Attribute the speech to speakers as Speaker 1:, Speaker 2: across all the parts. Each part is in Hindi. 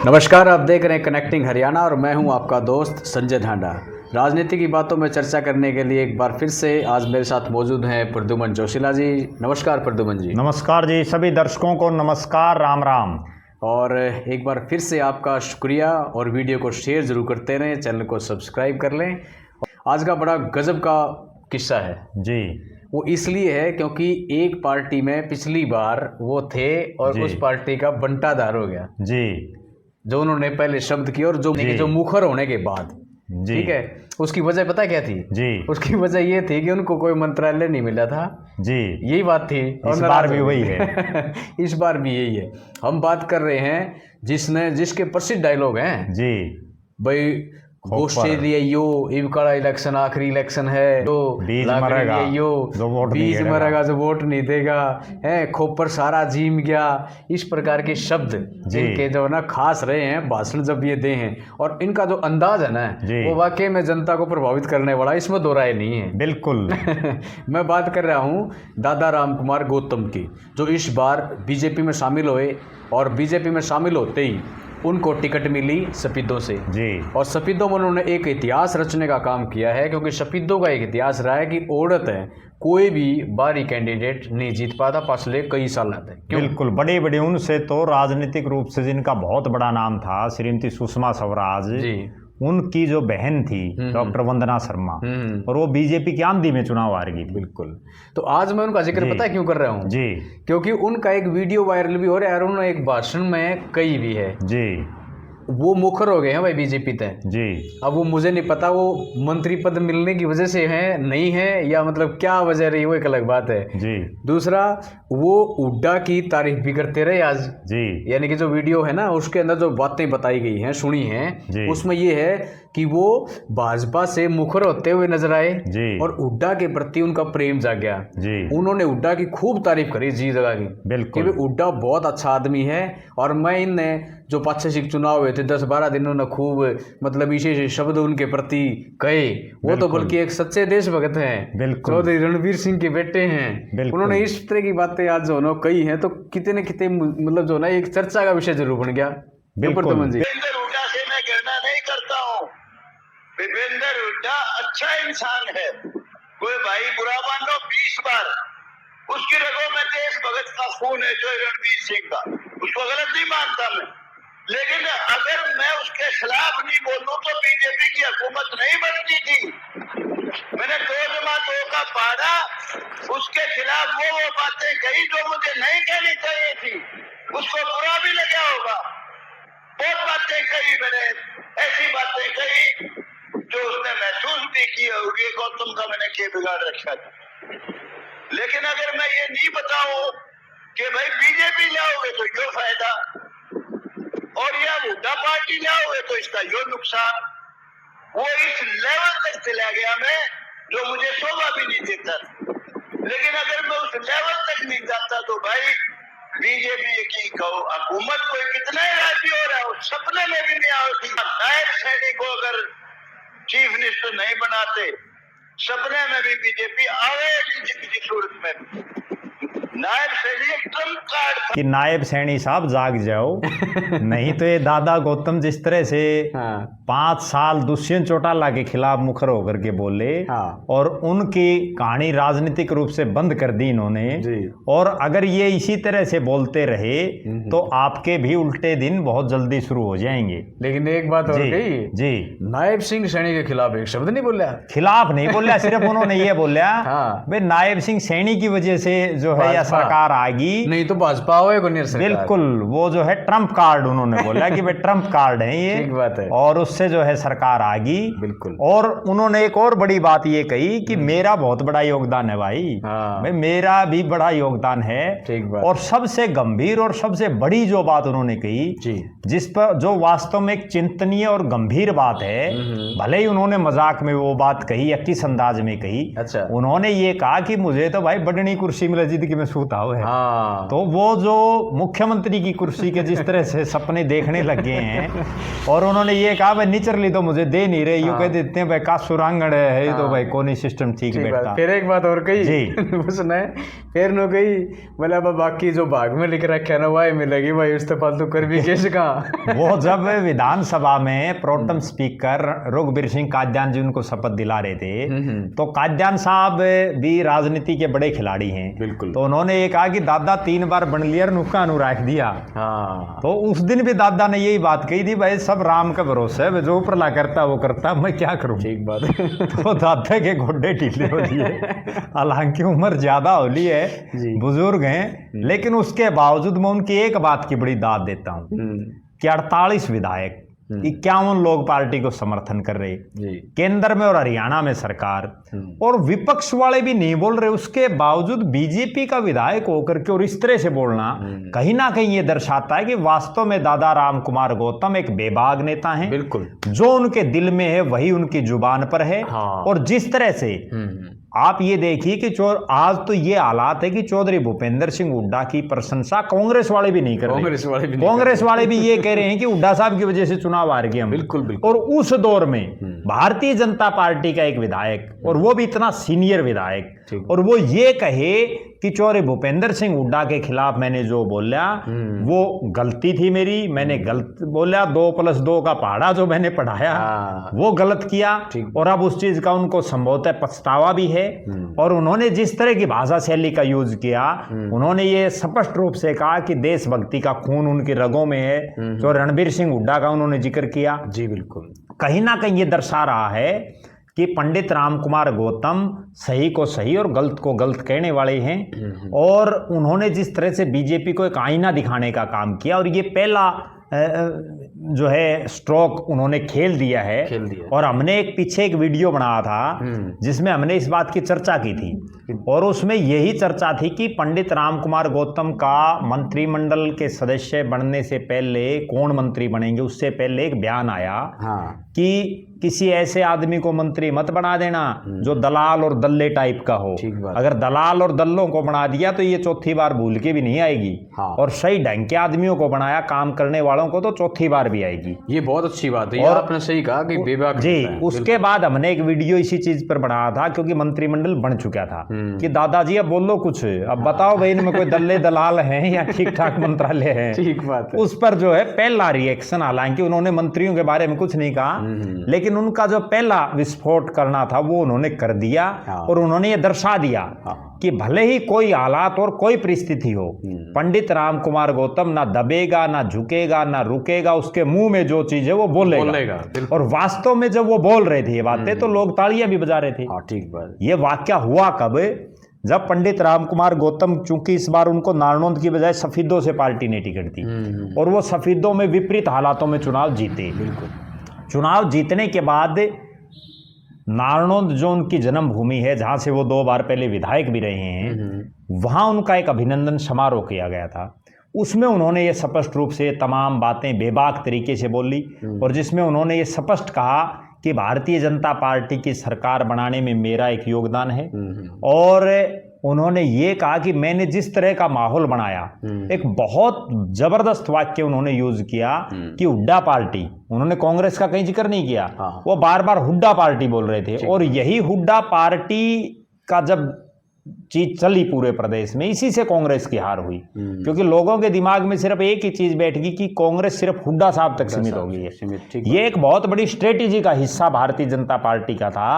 Speaker 1: नमस्कार, आप देख रहे हैं कनेक्टिंग हरियाणा और मैं हूं आपका दोस्त संजय ढांडा। राजनीति की बातों में चर्चा करने के लिए एक बार फिर से आज मेरे साथ मौजूद हैं प्रद्युमन जोशीला जी। नमस्कार प्रद्युमन जी।
Speaker 2: नमस्कार जी, सभी दर्शकों को नमस्कार, राम राम।
Speaker 1: और एक बार फिर से आपका शुक्रिया और वीडियो को शेयर ज़रूर करते रहें, चैनल को सब्सक्राइब कर लें। आज का बड़ा गजब का किस्सा है
Speaker 2: जी।
Speaker 1: वो इसलिए है क्योंकि एक पार्टी में पिछली बार वो थे और उस पार्टी का बंटाधार हो गया
Speaker 2: जी,
Speaker 1: जो उन्होंने पहले शब्द किया और जो मुखर होने के बाद, ठीक है, उसकी वजह पता क्या थी
Speaker 2: जी?
Speaker 1: उसकी वजह ये थी कि उनको कोई मंत्रालय नहीं मिला था
Speaker 2: जी,
Speaker 1: यही बात थी। और
Speaker 2: इस बार भी वही है।
Speaker 1: इस बार भी यही है। हम बात कर रहे हैं जिसके प्रसिद्ध डायलॉग हैं
Speaker 2: जी,
Speaker 1: भाई, गोष्ठी लिए यो इवकाड़ा इलेक्शन आखिरी इलेक्शन है, जो
Speaker 2: बीज मरेगा जो
Speaker 1: वोट नहीं देगा है, खोपर सारा जीम गया। इस प्रकार के शब्द जिनके जो ना खास रहे हैं भाषण जब ये दे हैं, और इनका जो अंदाज है ना वो वाकई में जनता को प्रभावित करने वाला, इसमें दो राय नहीं है।
Speaker 2: बिल्कुल।
Speaker 1: मैं बात कर रहा हूँ दादा राम कुमार गौतम की, जो इस बार बीजेपी में शामिल हुए और बीजेपी में शामिल होते ही उनको टिकट मिली सफेदों से जी। और सफेदों में उन्होंने एक इतिहास रचने का काम किया है, क्योंकि सफेदों का एक इतिहास रहा है कि औरत है कोई भी बाहरी कैंडिडेट नहीं जीत पाता पिछले कई साल तक।
Speaker 2: बिल्कुल, बड़े बड़े उनसे तो राजनीतिक रूप से जिनका बहुत बड़ा नाम था श्रीमती सुषमा स्वराज जी, उनकी जो बहन थी डॉक्टर वंदना शर्मा, और वो बीजेपी की आंधी में चुनाव हार गई।
Speaker 1: बिल्कुल। तो आज मैं उनका जिक्र पता है क्यों कर रहा हूँ
Speaker 2: जी?
Speaker 1: क्योंकि उनका एक वीडियो वायरल भी हो रहा है और उन्होंने एक भाषण में कही भी है
Speaker 2: जी।
Speaker 1: वो मुखर हो गए हैं भाई बीजेपी तय जी। अब वो मुझे नहीं पता वो मंत्री पद मिलने की वजह से है नहीं है, या मतलब क्या वजह रही, वो एक अलग बात है जी। दूसरा, वो हुड्डा की तारीफ भी करते रहे आज जी। यानी कि जो वीडियो है ना उसके अंदर जो बातें बताई गई हैं, सुनी हैं, उसमें ये है कि वो भाजपा से मुखर होते हुए नजर आए जी। और हुड्डा के प्रति उनका प्रेम जाग गया जी। उन्होंने हुड्डा की खूब तारीफ करी जी जगह की, बिल्कुल, कि हुड्डा बहुत अच्छा आदमी है। और मैं इनने जो 5-6 चुनाव हुए थे 10-12 दिन उन्होंने खूब मतलब विशेष शब्द उनके प्रति कहे, वो तो बल्कि एक सच्चे देशभक्त हैं, चौधरी रणवीर सिंह के बेटे हैं। उन्होंने इस तरह की बातें आज जो ना कही हैं, तो कितने न कितने मतलब जो ना एक चर्चा का विषय जरूर बन गया।
Speaker 2: बिल्कुल जी।
Speaker 3: भूपेंद्र हुड्डा अच्छा इंसान है, कोई भाई बुरा मान लो 20 बार, उसकी रगों में देशभक्त का खून है जो रणवीर सिंह का, उसको गलत नहीं मानता मैं, लेकिन अगर मैं उसके खिलाफ नहीं बोलूं तो बीजेपी की हुकूमत नहीं बनती थी। मैंने 2 का पढ़ा, उसके खिलाफ वो बातें कही जो मुझे नहीं कहनी चाहिए थी, उसको बुरा भी लगा होगा। बहुत बातें कही मैंने, ऐसी बातें कही जो उसने महसूस भी की होगी गौतम का मैंने क्या बिगाड़ रखा था। लेकिन अगर मैं ये नहीं बताऊं कि भाई बीजेपी लाओगे तो यो फायदा और या हुड्डा पार्टी लाओगे तो इसका यो नुकसान, वो इस लेवल तक चला गया मैं जो मुझे शोभा भी नहीं देता। लेकिन अगर मैं उस लेवल तक नहीं जाता तो भाई बीजेपी की हुकूमत कोई कितना ही राजी हो रहा है, उस सपने में भी नहीं आती। नायब सैनिक को अगर चीफ मिनिस्टर नहीं बनाते, सपने में भी बीजेपी आवेगी किसी सूरत में। नायब सैनी ट्रम्प कार्ड
Speaker 2: कि नायब सैनी साहब जाग जाओ नहीं तो ये दादा गौतम जिस तरह से 5 साल दुष्यंत चौटाला के खिलाफ मुखर होकर के बोले और उनकी कहानी राजनीतिक रूप से बंद कर दी इन्होंने, और अगर ये इसी तरह से बोलते रहे तो आपके भी उल्टे दिन बहुत जल्दी शुरू हो जाएंगे।
Speaker 1: लेकिन एक बात और कही जी, नायब सिंह सैनी के खिलाफ एक शब्द नहीं बोला,
Speaker 2: खिलाफ नहीं बोला, सिर्फ उन्होंने ये बोला भाई नायब सिंह सैनी की वजह से जो है सरकार आएगी, नहीं तो भाजपा होएगा। बिल्कुल, वो जो है ट्रम्प कार्ड उन्होंने बोला कि भाई ट्रम्प कार्ड है ये,
Speaker 1: ठीक बात है, और
Speaker 2: उससे जो है सरकार आएगी।
Speaker 1: बिल्कुल।
Speaker 2: और उन्होंने एक और बड़ी बात ये कही कि मेरा बहुत बड़ा योगदान है भाई मेरा भी बड़ा योगदान है।
Speaker 1: ठीक बात।
Speaker 2: और सबसे गंभीर और सबसे बड़ी जो बात उन्होंने कही, जिस पर जो वास्तव में एक चिंतनीय और गंभीर बात है, भले ही उन्होंने मजाक में वो बात कही या किस अंदाज में कही,
Speaker 1: अच्छा,
Speaker 2: उन्होंने ये कहा कि मुझे तो भाई बड़नी कुर्सी मिले जिंदगी में सूता है। तो वो जो मुख्यमंत्री की कुर्सी के जिस तरह से सपने देखने लग गए हैं, और उन्होंने ये कहा भाई निचरली तो मुझे दे नहीं रहे, यूं कह देते हैं भाई का सुरांगड़ है तो भाई कौन सिस्टम ठीक बैठता।
Speaker 1: फिर एक बात और कही उसने फिर नो गई बोला बाकी जो भाग में लिख रखा है ना वही मिलेगी भाई, उस तो फालतू कर भी कैसे कहा।
Speaker 2: वो जब विधानसभा में प्रोटेम स्पीकर रघुवीर सिंह काद्यान जी उनको शपथ दिला रहे थे, तो काद्यान साहब भी राजनीति के बड़े खिलाड़ी हैं
Speaker 1: बिल्कुल।
Speaker 2: तो उन्होंने ये कहा कि दादा 3 बार बन लिया नुक्का रख दिया।
Speaker 1: हाँ।
Speaker 2: तो उस दिन भी दादा ने यही बात कही थी, भाई सब राम का भरोसा है, जो ऊपर ला करता वो करता, मैं क्या करूं।
Speaker 1: ठीक बात है।
Speaker 2: तो दादा के गोड्डे ढीले हो लिए, हालांकि उम्र ज्यादा हो ली है, बुजुर्ग हैं, लेकिन उसके बावजूद मैं उनकी एक बात की बड़ी दाद देता हूं कि 48 विधायक 51 लोग पार्टी को समर्थन कर रहे, केंद्र में और हरियाणा में सरकार, और विपक्ष वाले भी नहीं बोल रहे, उसके बावजूद बीजेपी का विधायक होकर के और इस तरह से बोलना कहीं ना कहीं ये दर्शाता है कि वास्तव में दादा राम कुमार गौतम एक बेबाक नेता हैं।
Speaker 1: बिल्कुल,
Speaker 2: जो उनके दिल में है वही उनकी जुबान पर है।
Speaker 1: हाँ।
Speaker 2: और जिस तरह से आप ये देखिए कि आज तो ये हालात है कि चौधरी भूपेंद्र सिंह हुड्डा की प्रशंसा कांग्रेस वाले भी नहीं कर रहे, कांग्रेस वाले भी ये कह रहे हैं कि हुड्डा साहब की वजह से चुनाव हार गए हम।
Speaker 1: बिल्कुल।
Speaker 2: और उस दौर में भारतीय जनता पार्टी का एक विधायक, और वो भी इतना सीनियर विधायक, और वो ये कहे कि चौधरी भूपेंद्र सिंह हुड्डा के खिलाफ मैंने जो बोला वो गलती थी मेरी, मैंने गलत बोला, 2+2 का पहाड़ा जो मैंने पढ़ाया वो गलत किया, और अब उस चीज का उनको संभवतः पछतावा भी है। और उन्होंने जिस तरह की भाषा शैली का यूज किया, उन्होंने ये स्पष्ट रूप से कहा कि देशभक्ति का खून उनकी रगों में है, जो रणबीर सिंह हुड्डा का उन्होंने जिक्र किया।
Speaker 1: जी बिल्कुल,
Speaker 2: कहीं ना कहीं ये दर्शा रहा है कि पंडित राम कुमार गौतम सही को सही और गलत को गलत कहने वाले हैं, और उन्होंने जिस तरह से बीजेपी को एक आईना दिखाने का काम किया, और ये पहला जो है स्ट्रोक उन्होंने खेल दिया है। और हमने एक पीछे एक वीडियो बनाया था जिसमें हमने इस बात की चर्चा की थी, और उसमें यही चर्चा थी कि पंडित राम कुमार गौतम का मंत्रिमंडल के सदस्य बनने से पहले कौन मंत्री बनेंगे, उससे पहले एक बयान आया कि किसी ऐसे आदमी को मंत्री मत बना देना जो दलाल और दल्ले टाइप का हो। अगर दलाल और दल्लों को बना दिया तो ये चौथी बार भूल के भी नहीं आएगी, और सही ढंग के आदमियों को बनाया, काम करने वालों को, तो चौथी बार भी आएगी।
Speaker 1: ये बहुत अच्छी बात है, और आपने सही कहा कि बेबाक
Speaker 2: जी। उसके बाद हमने एक वीडियो इसी चीज पर बनाया था, क्योंकि मंत्रिमंडल बन चुका था, कि दादाजी अब बोलो कुछ, अब बताओ भाई इनमें कोई दल्ले दलाल हैं या ठीक ठाक मंत्रालय है।
Speaker 1: ठीक बात है।
Speaker 2: उस पर जो है पहला रिएक्शन, हालांकि उन्होंने मंत्रियों के बारे में कुछ नहीं कहा, लेकिन उनका जो पहला विस्फोट करना था वो उन्होंने कर दिया। और उन्होंने ये दर्शा दिया कि भले ही कोई हालात और कोई परिस्थिति हो, पंडित राम कुमार गौतम ना दबेगा, ना झुकेगा, ना रुकेगा, उसके मुंह में जो चीज है वो बोलेगा। और वास्तव में जब वो बोल रहे थे ये बातें तो लोग तालियां भी बजा रहे थे।
Speaker 1: ठीक बात।
Speaker 2: ये वाकया हुआ कब? जब पंडित राम कुमार गौतम, चूंकि इस बार उनको नारनौंद की बजाय सफेदों से पार्टी ने टिकट दी, और वो सफेदों में विपरीत हालातों में चुनाव जीते। चुनाव जीतने के बाद नारनौंद जो उनकी जन्मभूमि है, जहां से वो 2 बार पहले विधायक भी रहे हैं, वहां उनका एक अभिनंदन समारोह किया गया था। उसमें उन्होंने ये स्पष्ट रूप से तमाम बातें बेबाक तरीके से बोली, और जिसमें उन्होंने ये स्पष्ट कहा कि भारतीय जनता पार्टी की सरकार बनाने में मेरा एक योगदान है। और उन्होंने ये कहा कि मैंने जिस तरह का माहौल बनाया, एक बहुत जबरदस्त वाक्य उन्होंने यूज किया कि हुड्डा पार्टी, उन्होंने कांग्रेस का कहीं जिक्र नहीं किया, वो बार बार हुड्डा पार्टी बोल रहे थे। और यही हुड्डा पार्टी का जब चीज चली पूरे प्रदेश में, इसी से कांग्रेस की हार हुई, क्योंकि लोगों के दिमाग में सिर्फ एक ही चीज बैठ गई कि कांग्रेस सिर्फ हुड्डा साहब तक सीमित हो गई है। ये एक बहुत बड़ी स्ट्रेटेजी का हिस्सा भारतीय जनता पार्टी का था,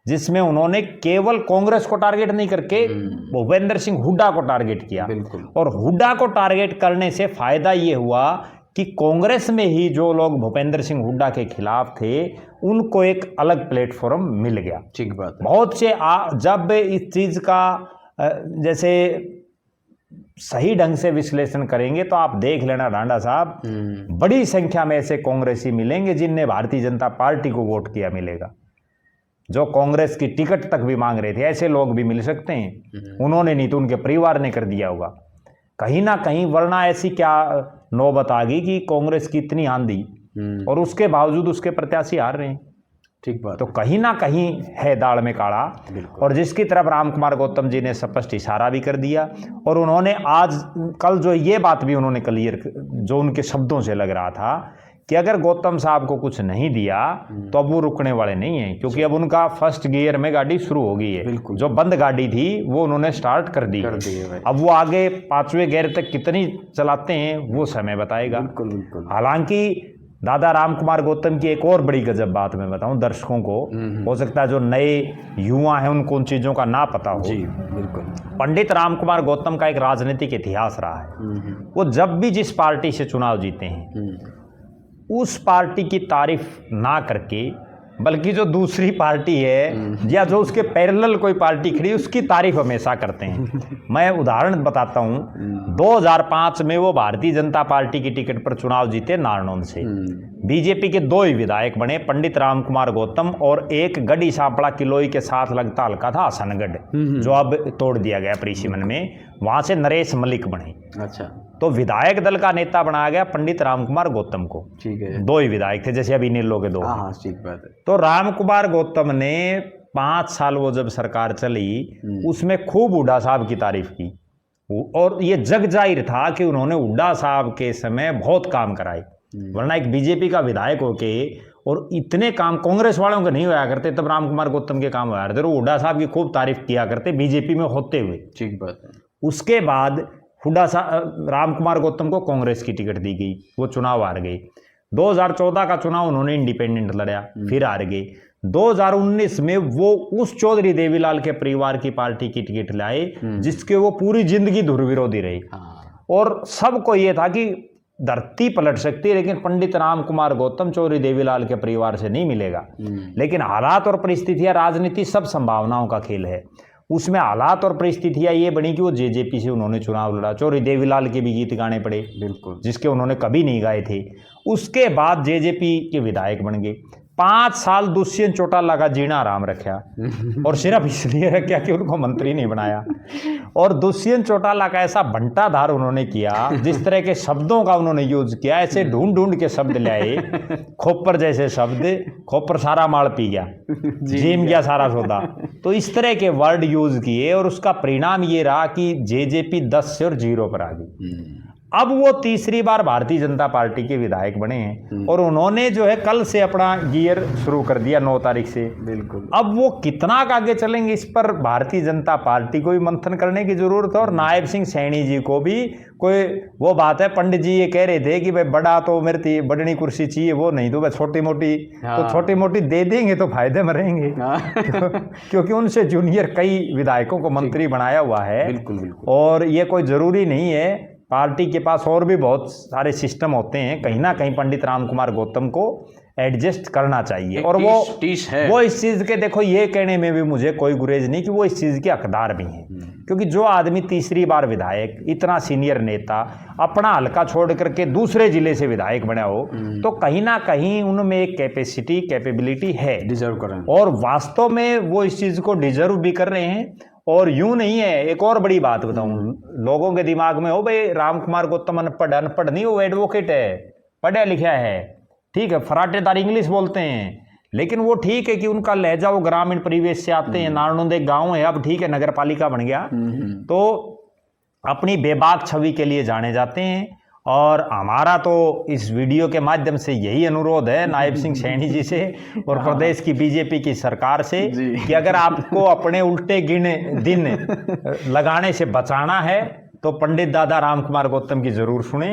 Speaker 2: जिसमें उन्होंने केवल कांग्रेस को टारगेट नहीं करके भूपेंद्र सिंह हुड्डा को टारगेट किया। और हुड्डा को टारगेट करने से फायदा ये हुआ कि कांग्रेस में ही जो लोग भूपेंद्र सिंह हुड्डा के खिलाफ थे, उनको एक अलग प्लेटफॉर्म मिल गया।
Speaker 1: ठीक बात है।
Speaker 2: बहुत से जब इस चीज का जैसे सही ढंग से विश्लेषण करेंगे तो आप देख लेना डांडा साहब, बड़ी संख्या में ऐसे कांग्रेसी मिलेंगे जिनने भारतीय जनता पार्टी को वोट किया मिलेगा, जो कांग्रेस की टिकट तक भी मांग रहे थे। ऐसे लोग भी मिल सकते हैं, उन्होंने नहीं तो उनके परिवार ने कर दिया होगा कहीं ना कहीं, वरना ऐसी क्या नौबत आ गई कि कांग्रेस की इतनी आंधी और उसके बावजूद उसके प्रत्याशी हार रहे हैं।
Speaker 1: ठीक बात।
Speaker 2: तो कहीं ना कहीं है दाढ़ में काढ़ा, और जिसकी तरफ राम कुमार गौतम जी ने स्पष्ट इशारा भी कर दिया। और उन्होंने आज कल जो ये बात भी उन्होंने क्लियर, जो उनके शब्दों से लग रहा था कि अगर गौतम साहब को कुछ नहीं दिया तो अब वो रुकने वाले नहीं हैं, क्योंकि अब उनका फर्स्ट गियर में गाड़ी शुरू हो गई है। जो बंद गाड़ी थी वो उन्होंने स्टार्ट कर दी है। अब वो आगे 5वें गियर तक कितनी चलाते हैं वो समय बताएगा। हालांकि दादा राम कुमार गौतम की एक और बड़ी गजब बात मैं बताऊं दर्शकों को, हो सकता है जो नए युवा हैं उनको उन चीज़ों का ना पता हो।
Speaker 1: जी बिल्कुल।
Speaker 2: पंडित राम कुमार गौतम का एक राजनीतिक इतिहास रहा है। वो जब भी जिस पार्टी से चुनाव जीते हैं उस पार्टी की तारीफ ना करके, बल्कि जो दूसरी पार्टी है या जो उसके पैरेलल कोई पार्टी खड़ी उसकी तारीफ हमेशा करते हैं। मैं उदाहरण बताता हूँ, 2005 में वो भारतीय जनता पार्टी की टिकट पर चुनाव जीते नारनौंद से। बीजेपी के 2 ही विधायक बने, पंडित राम कुमार गौतम और एक गढ़ी सांपड़ा किलोई के साथ लगता हल्का था हसनगढ़, जो अब तोड़ दिया गया प्रीसिमन में, वहां से नरेश मलिक बने।
Speaker 1: अच्छा, तो
Speaker 2: विधायक दल का नेता बनाया गया पंडित राम कुमार गौतम को।
Speaker 1: ठीक है,
Speaker 2: 2 ही विधायक थे, जैसे अभी नीलो के 2।
Speaker 1: हाँ ठीक बात है।
Speaker 2: तो राम कुमार गौतम ने 5 साल वो जब सरकार चली उसमें खूब हुड्डा साहब की तारीफ की, और ये जग जाहिर था कि उन्होंने हुड्डा साहब के समय बहुत काम कराए। वरना एक बीजेपी का विधायक होके और इतने काम कांग्रेस वालों के नहीं होया करते, तब राम कुमार गौतम के काम होया करते। हुड्डा साहब की खूब तारीफ किया करते बीजेपी में होते हुए।
Speaker 1: ठीक बात है।
Speaker 2: उसके बाद हुड्डा साहब राम कुमार गौतम को कांग्रेस की टिकट दी गई, वो चुनाव हार गए। 2014 का चुनाव उन्होंने इंडिपेंडेंट लड़ा, फिर हार गए। 2019 में वो उस चौधरी देवीलाल के परिवार की पार्टी की टिकट लाए जिसके वो पूरी जिंदगी धुर विरोधी रहे। और सबको ये था कि धरती पलट सकती है, लेकिन पंडित राम कुमार गौतम चौधरी देवीलाल के परिवार से नहीं मिलेगा। लेकिन हालात और परिस्थितियां, राजनीति सब संभावनाओं का खेल है। उसमें हालात और परिस्थितियां ये बनी कि वो जेजेपी से उन्होंने चुनाव लड़ा। चौधरी देवीलाल के भी गीत गाने पड़े, बिल्कुल, जिसके उन्होंने कभी नहीं गाए थे। उसके बाद जेजेपी के विधायक बन गए। 5 साल दुष्यंत चौटाला का जीना आराम रखा, और सिर्फ इसलिए रखा कि उनको मंत्री नहीं बनाया। और दुष्यंत चौटाला का ऐसा भंटाधार उन्होंने किया, जिस तरह के शब्दों का उन्होंने यूज किया, ऐसे ढूंढ ढूंढ के शब्द लाए, खोपर जैसे शब्द, खोपर सारा माल पी गया, जीम गया सारा सौदा, तो इस तरह के वर्ड यूज किए। और उसका परिणाम ये रहा कि जेजेपी 10 से और 0 पर आ गई। अब वो तीसरी बार भारतीय जनता पार्टी के विधायक बने हैं, और उन्होंने जो है कल से अपना गियर शुरू कर दिया 9 तारीख से। बिल्कुल। अब वो कितना आगे चलेंगे इस पर भारतीय जनता पार्टी को भी मंथन करने की जरूरत है, और नायब सिंह सैनी जी को भी कोई वो बात है। पंडित जी ये कह रहे थे कि भाई बड़ा तो मेरे बड़नी कुर्सी चाहिए, वो नहीं तो भाई छोटी मोटी, तो छोटी मोटी दे देंगे तो फायदे में रहेंगे। क्योंकि उनसे जूनियर कई विधायकों को मंत्री बनाया हुआ है। बिल्कुल। और ये कोई जरूरी नहीं है, पार्टी के पास और भी बहुत सारे सिस्टम होते हैं। कहीं ना कहीं पंडित राम कुमार गौतम को एडजस्ट करना चाहिए, और वो इस चीज के, देखो ये कहने में भी मुझे कोई गुरेज नहीं कि वो इस चीज के हकदार भी हैं। क्योंकि जो आदमी तीसरी बार विधायक, इतना सीनियर नेता, अपना हल्का छोड़ करके दूसरे जिले से विधायक बना हो, तो कहीं ना कहीं उनमें एक कैपेबिलिटी है, डिजर्व कर रहे हैं, और वास्तव में वो इस चीज को डिजर्व भी कर रहे हैं। और यूं नहीं है, एक और बड़ी बात बताऊं, लोगों के दिमाग में हो भाई राम कुमार गौतम अनपढ़ नहीं, वो एडवोकेट है, पढ़ा लिखा है, ठीक है, फराटेदार इंग्लिश बोलते हैं, लेकिन वो ठीक है कि उनका लहजा वो ग्रामीण परिवेश से आते हैं। नारनौंद एक गाँव है, अब ठीक है नगर पालिका बन गया, तो अपनी बेबाक छवि के लिए जाने जाते हैं। और हमारा तो इस वीडियो के माध्यम से यही अनुरोध है नायब सिंह सैनी जी से और प्रदेश की बीजेपी की सरकार से कि अगर आपको अपने उल्टे दिन लगाने से बचाना है तो पंडित दादा राम कुमार गौतम की जरूर सुने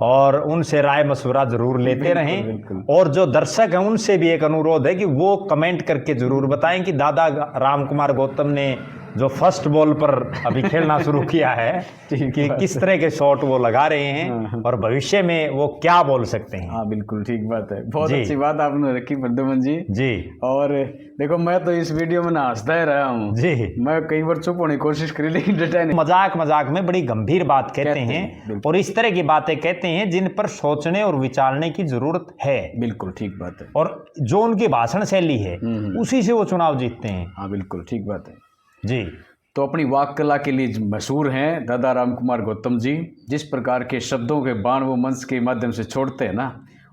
Speaker 2: और उनसे राय मशवरा जरूर लेते रहें। और जो दर्शक हैं उनसे भी एक अनुरोध है कि वो कमेंट करके जरूर बताएं कि दादा राम कुमार गौतम ने जो फर्स्ट बॉल पर अभी खेलना शुरू किया है कि किस तरह के शॉट वो लगा रहे हैं और भविष्य में वो क्या बोल सकते हैं।
Speaker 1: हाँ बिल्कुल ठीक बात है, बहुत अच्छी बात आपने रखी प्रद्युमन जी। और देखो मैं तो इस वीडियो में ना हंसता ही रहा हूँ जी, मैं कई बार चुप होने की कोशिश करी लेकिन डटा नहीं।
Speaker 2: मजाक में बड़ी गंभीर बात कहते हैं और इस तरह की बातें कहते हैं जिन पर सोचने और विचारने की जरूरत है।
Speaker 1: बिल्कुल ठीक बात है,
Speaker 2: और जो उनकी भाषण शैली है उसी से वो चुनाव जीतते हैं।
Speaker 1: हाँ बिल्कुल ठीक बात है
Speaker 2: जी।
Speaker 1: तो अपनी वाक कला के लिए मशहूर हैं दादा राम कुमार गौतम जी। जिस प्रकार के शब्दों के बाण वो मंच के माध्यम से छोड़ते हैं ना,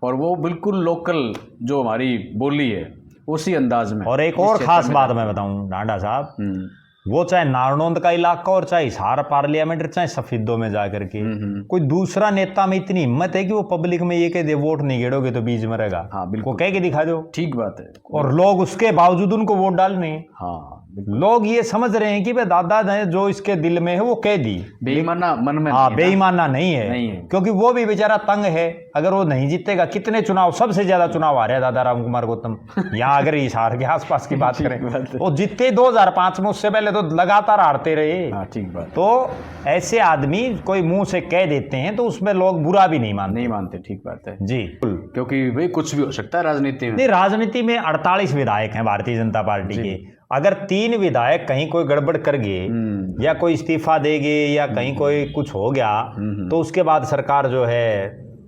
Speaker 1: और वो बिल्कुल लोकल जो हमारी बोली है उसी अंदाज में।
Speaker 2: और एक और खास बात मैं बताऊं डांडा साहब, वो चाहे नारनौंद का इलाका और चाहे हिसार पार्लियामेंट चाहे सफेदों में जाकर के कोई दूसरा नेता में इतनी हिम्मत है कि वो पब्लिक में ये कह दे वोट नहीं गेड़ोगे तो बीच मरेगा।
Speaker 1: हाँ बिल्कुल,
Speaker 2: वो कह के दिखा दो।
Speaker 1: ठीक बात है।
Speaker 2: और लोग उसके बावजूद उनको वोट डालने।
Speaker 1: हाँ
Speaker 2: लोग ये समझ रहे हैं कि भाई दादा ने जो इसके दिल में है वो कह दी,
Speaker 1: बेईमाना मन में।
Speaker 2: हाँ बेईमाना नहीं है, क्योंकि वो भी बेचारा तंग है। अगर वो नहीं जीतेगा, कितने चुनाव, सबसे ज्यादा चुनाव आ रहे हैं दादा राम कुमार गौतम। यहाँ अगर हिसार के आसपास की बात करें वो जीते 2005 में, उससे पहले तो लगातार हारते रहे।
Speaker 1: ठीक बात।
Speaker 2: तो ऐसे आदमी कोई मुंह से कह देते हैं तो उसमें लोग बुरा भी नहीं मानते।
Speaker 1: ठीक बात है
Speaker 2: जी,
Speaker 1: क्योंकि भाई कुछ भी हो सकता है राजनीति में।
Speaker 2: नहीं, राजनीति में 48 विधायक हैं भारतीय जनता पार्टी के। अगर 3 विधायक कहीं कोई गड़बड़ कर गए या कोई इस्तीफा देंगे या कहीं कोई कुछ हो गया तो उसके बाद सरकार जो है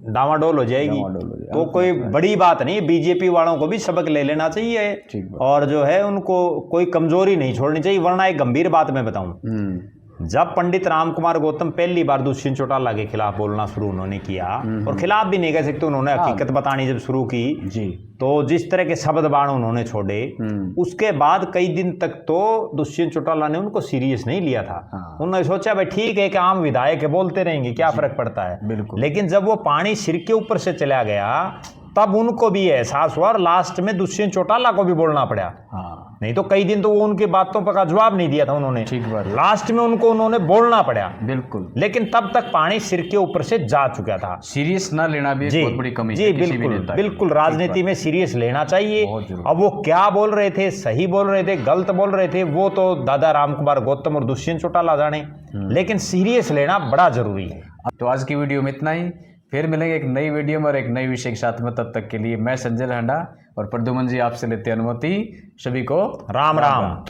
Speaker 2: डामाडोल हो जाएगी। तो कोई बड़ी बात नहीं, बीजेपी वालों को भी सबक ले लेना चाहिए और जो है उनको कोई कमजोरी नहीं छोड़नी चाहिए। वरना एक गंभीर बात मैं बताऊं, जब पंडित राम कुमार गौतम पहली बार दुष्यंत चौटाला के खिलाफ बोलना शुरू उन्होंने किया, और खिलाफ भी नहीं कह सकते, उन्होंने हकीकत बतानी जब शुरू की जी, तो जिस तरह के शब्द बाण उन्होंने छोड़े, उसके बाद कई दिन तक तो दुष्यंत चौटाला ने उनको सीरियस नहीं लिया था। उन्होंने सोचा भाई ठीक है कि आम विधायक है, बोलते रहेंगे, क्या फर्क पड़ता है। बिल्कुल। लेकिन जब वो पानी सिर के ऊपर से चला गया तब उनको भी एहसास हुआ और लास्ट में दुष्यंत चौटाला को भी बोलना पड़ा। नहीं तो कई दिन तो वो उनकी बातों पर का जवाब नहीं दिया था उन्होंने। ठीक बात। लास्ट में उन्होंने बोलना पड़ा। बिल्कुल। लेकिन तब तक पानी सिर के ऊपर से जा चुका था।
Speaker 1: सीरियस ना लेना भी एक बहुत बड़ी कमी है।
Speaker 2: जी बिल्कुल, राजनीति में सीरियस लेना चाहिए। अब वो क्या बोल रहे थे, सही बोल रहे थे, गलत बोल रहे थे, वो तो दादा राम कुमार गौतम और दुष्यंत चौटाला जाने, लेकिन सीरियस लेना बड़ा जरूरी है।
Speaker 1: तो आज की वीडियो में इतना ही, फिर मिलेंगे एक नई वीडियो में और एक नई विषय के साथ में। तब तक के लिए मैं संजय लहंडा और प्रद्युमन जी आपसे लेते अनुमति। सभी को
Speaker 2: राम राम।